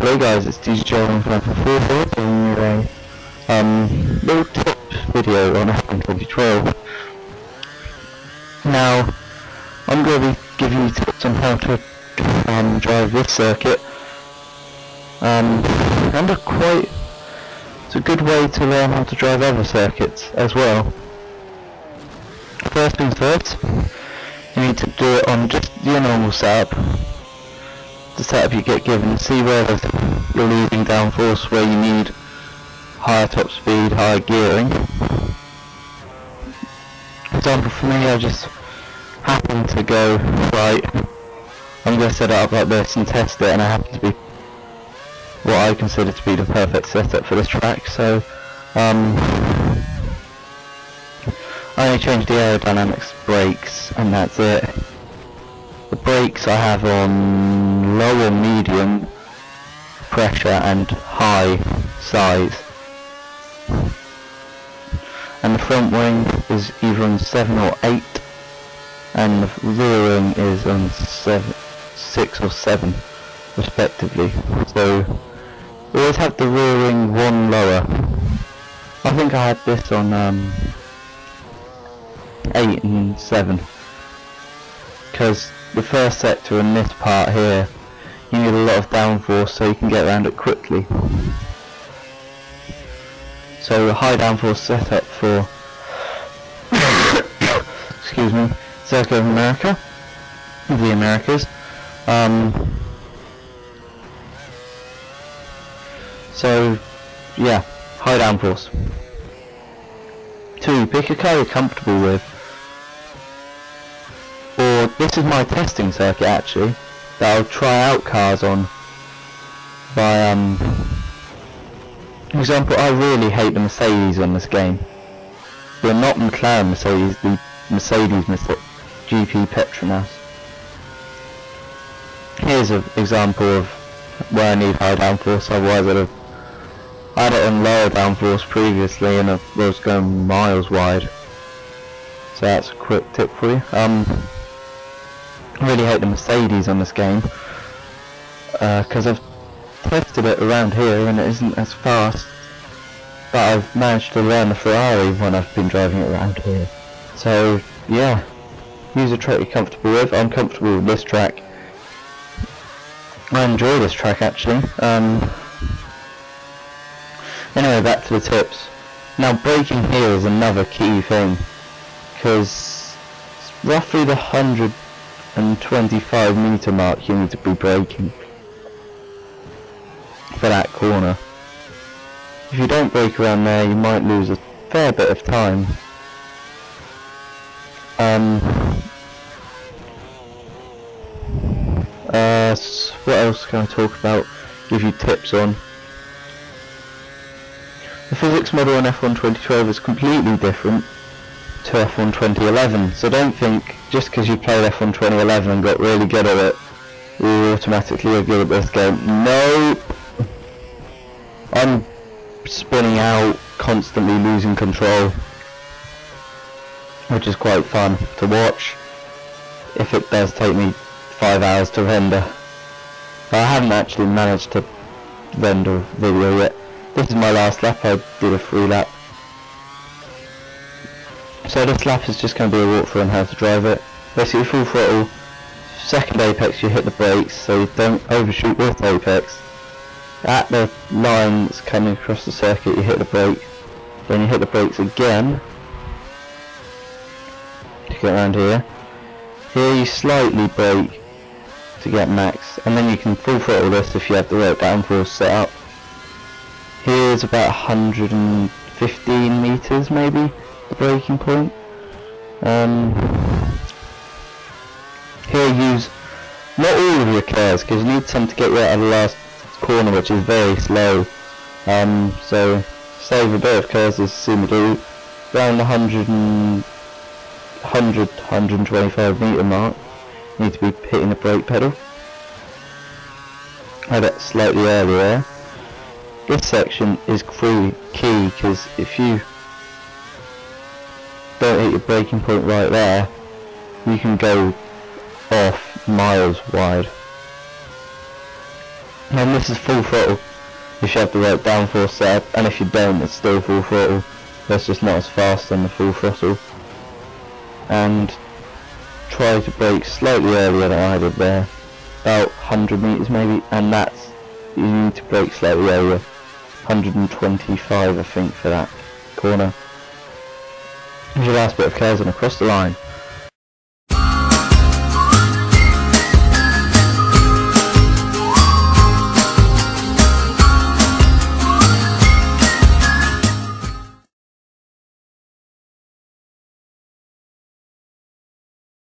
Hello guys, it's DJ from F4 giving you a little tips video on F1 2012. Now, I'm going to be giving you tips on how to drive this circuit, and it's a good way to learn how to drive other circuits as well. First things first, you need to do it on just your normal setup. The setup you get given, see where you're losing downforce, where you need higher top speed, higher gearing. For example, for me, I just happen to go, right, I'm going to set it up like this and test it, and I happen to be what I consider to be the perfect setup for this track. So I only change the aerodynamics brakes and that's it. The brakes I have on low or medium pressure and high size, and the front wing is either on 7 or 8 and the rear wing is on 6 or 7 respectively. So always have the rear wing one lower. I think I had this on 8 and 7, because the first sector in this part here, you need a lot of downforce so you can get around it quickly. So a high downforce setup for excuse me, Circuit of America, the Americas. So yeah, high downforce. 2, pick a car you're comfortable with. Or this is my testing circuit actually, that I'll try out cars on. By for example, I really hate the Mercedes on this game. But not McLaren Mercedes, the Mercedes GP Petronas. Here's an example of where I need high downforce, otherwise I had it on lower downforce previously and I was going miles wide. So that's a quick tip for you. I really hate the Mercedes on this game, because I've tested it around here and it isn't as fast, but I've managed to learn the Ferrari when I've been driving it around here. So yeah, use a track you're comfortable with. I'm comfortable with this track. I enjoy this track actually. Anyway, back to the tips. Now, braking here is another key thing, because it's roughly the 125 meter mark you need to be braking for that corner. If you don't brake around there, you might lose a fair bit of time. What else can I talk about, give you tips on? The physics model on F1 2012 is completely different to F1 2011, so don't think just because you played F1 2011 and got really good at it, you're automatically good at this game. Nope! I'm spinning out, constantly losing control, which is quite fun to watch, if it does take me 5 hours to render. But I haven't actually managed to render a video yet. This is my last lap. I did a free lap. So this lap is just going to be a walkthrough on how to drive it. Basically full throttle, second apex you hit the brakes so you don't overshoot with apex. At the line that's coming across the circuit you hit the brake, then you hit the brakes again to get around here. Here you slightly brake to get max, and then you can full throttle this if you have the right downforce set up. Here's about 115 meters maybe, the braking point. Here use not all of your curves, because you need some to get you out of the last corner, which is very slow. So save a bit of curves as soon as you do. Around the 125 meter mark, you need to be hitting the brake pedal. I got slightly earlier. This section is key, because if you don't hit your braking point right there, you can go off miles wide. And this is full throttle. If you have the right downforce set up, and if you don't, it's still full throttle. That's just not as fast on the full throttle. And try to brake slightly earlier than I did there, about 100 meters maybe, and that's, you need to brake slightly earlier, 125 I think for that corner. Here's your last bit of Curzon across the line.